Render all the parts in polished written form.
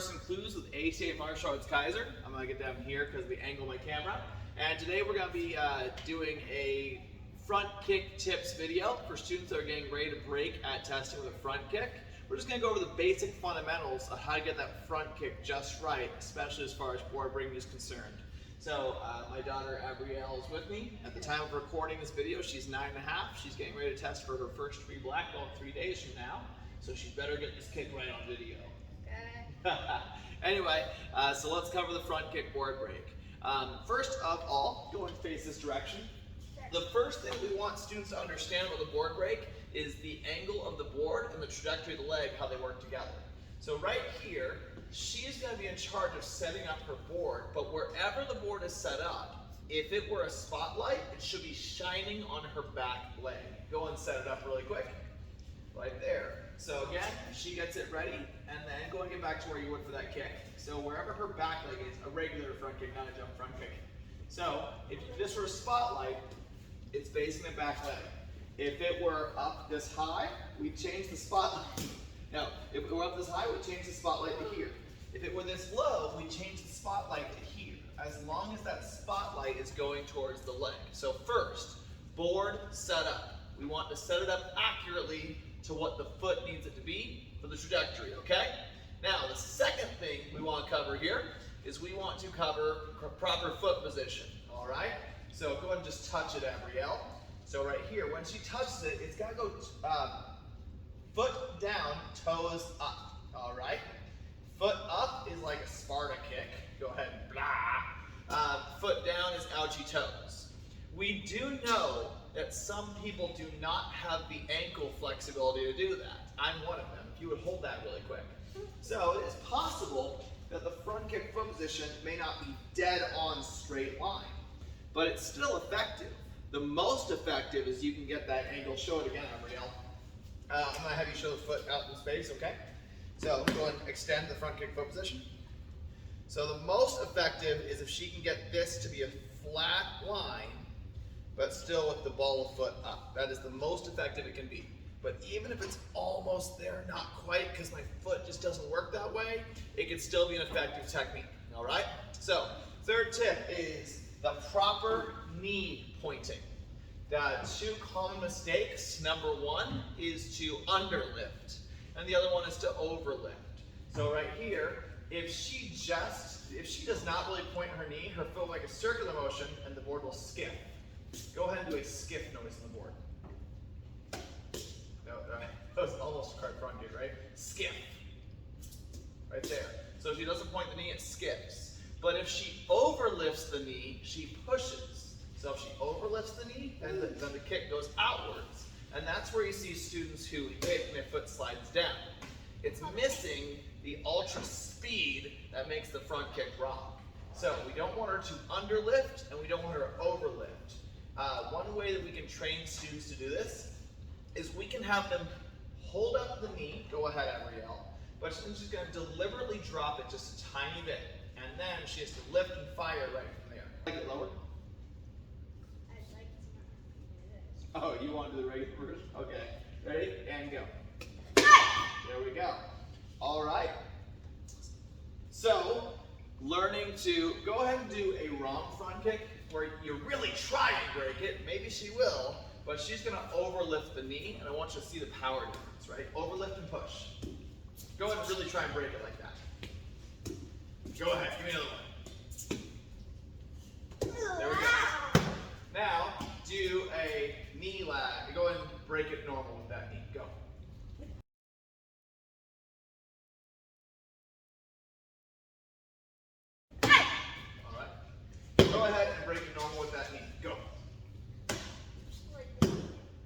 some clues with ATA martial arts Kaiser. I'm going to get down here because of the angle of my camera. And today we're going to be doing a front kick tips video for students that are getting ready to break at testing with a front kick. We're just going to go over the basic fundamentals of how to get that front kick just right, especially as far as board breaking is concerned. So my daughter Abrielle is with me. At the time of recording this video, she's 9.5. She's getting ready to test for her first free black belt 3 days from now. So she better get this kick right on video. Okay. Anyway, so let's cover the front kick board break. First of all, go and face this direction. The first thing we want students to understand about the board break is the angle of the board and the trajectory of the leg, how they work together. So right here, she's going to be in charge of setting up her board, but wherever the board is set up, if it were a spotlight, it should be shining on her back leg. Go and set it up really quick. Right there. So again, she gets it ready, and then go and get back to where you would for that kick. So wherever her back leg is, a regular front kick, not a jump front kick. So if this were a spotlight, it's facing the back leg. If it were up this high, we change the spotlight. No, if it were up this high, we change the spotlight to here. If it were this low, we change the spotlight to here, as long as that spotlight is going towards the leg. So first, board set up. We want to set it up accurately to what the foot needs it to be for the trajectory, okay? Now, the second thing we want to cover here is we want to cover proper foot position, all right? So go ahead and just touch it, Abrielle. So right here, when she touches it, it's got to go foot down, toes up, all right? Foot up is like a Sparta kick. Go ahead and blah. Foot down is ouchie toes. We do know that some people do not have the ankle flexibility to do that. I'm one of them. If you would hold that really quick. So it is possible that the front kick foot position may not be dead on straight line, but it's still effective. The most effective is you can get that angle. Show it again, Abrielle. I'm going to have you show the foot out in space, okay? So go and extend the front kick foot position. So the most effective is if she can get this to be a flat line, but still with the ball of foot up. That is the most effective it can be. But even if it's almost there, not quite, because my foot just doesn't work that way, it can still be an effective technique, all right? So, third tip is the proper knee pointing. The two common mistakes, number one is to underlift, and the other one is to overlift. So right here, if she does not really point her knee, her foot will make a circular motion, and the board will skip. Go ahead and do a skiff noise on the board. No, that was almost a card front kick, right? Skiff. Right there. So if she doesn't point the knee, it skips. But if she overlifts the knee, she pushes. So if she overlifts the knee, then the kick goes outwards. And that's where you see students who hit and their foot slides down. It's missing the ultra speed that makes the front kick rock. So we don't want her to underlift, and we don't want her to overlift. One way that we can train students to do this is we can have them hold up the knee. Go ahead, Abrielle. But she's going to deliberately drop it just a tiny bit. And then she has to lift and fire right from there. Like it lower? I'd like to. Oh, you want to do the regular version? Okay. Ready? And go. There we go. All right. So, learning to go ahead and do a wrong front kick where you really try and break it. Maybe she will, but she's going to overlift the knee, and I want you to see the power difference, right? Overlift and push. Go ahead and really try and break it like that. Go ahead, give me another one. There we go. Now, do a knee lag. Go ahead and break it normal with that knee. Go. All right. Go ahead and break it normal with that knee. Go.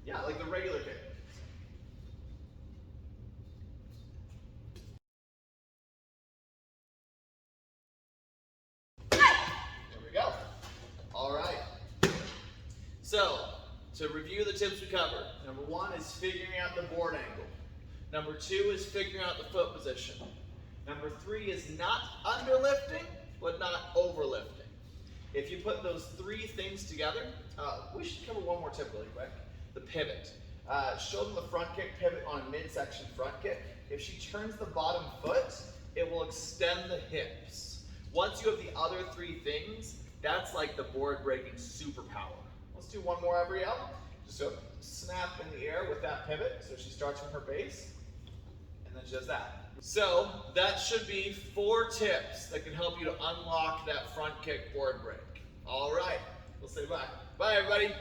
Yeah, like the regular kick. So, to review the tips we covered, number one is figuring out the board angle. Number two is figuring out the foot position. Number three is not underlifting, but not overlifting. If you put those three things together, we should cover one more tip really quick, the pivot. Show them the front kick pivot on a midsection front kick. If she turns the bottom foot, it will extend the hips. Once you have the other three things, that's like the board breaking superpower. Let's do one more, Abrielle. Just so snap in the air with that pivot. So she starts from her base, and then she does that. So that should be 4 tips that can help you to unlock that front kick board break. All right, we'll say bye. Bye, everybody.